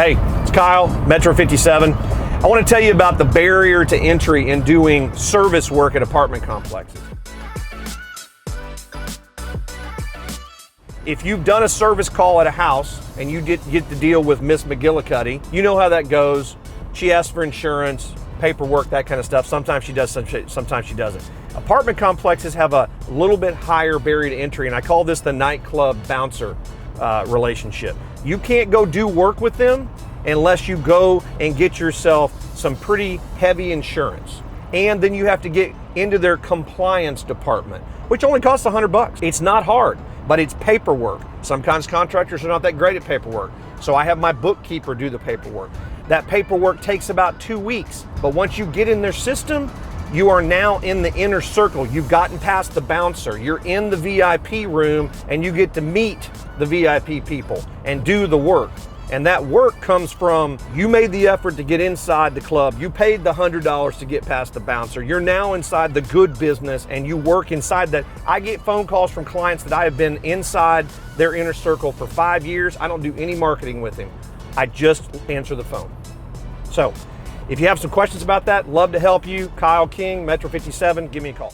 Hey, it's Kyle, Metro 57. I want to tell you about the barrier to entry in doing service work at apartment complexes. If you've done a service call at a house and you get to deal with Miss McGillicuddy, you know how that goes. She asks for insurance, paperwork, that kind of stuff. Sometimes she does, sometimes she doesn't. Apartment complexes have a little bit higher barrier to entry, and I call this the nightclub bouncer relationship. You can't go do work with them unless you go and get yourself some pretty heavy insurance. And then you have to get into their compliance department, which only costs $100. It's not hard, but it's paperwork. Sometimes contractors are not that great at paperwork. So I have my bookkeeper do the paperwork. That paperwork takes about 2 weeks, but once you get in their system, you are now in the inner circle. You've gotten past the bouncer. You're in the VIP room and you get to meet the VIP people and do the work. And that work comes from, you made the effort to get inside the club. You paid the $100 to get past the bouncer. You're now inside the good business and you work inside that. I get phone calls from clients that I have been inside their inner circle for 5 years. I don't do any marketing with him. I just answer the phone. So if you have some questions about that, love to help you. Kyle King, Metro 57, give me a call.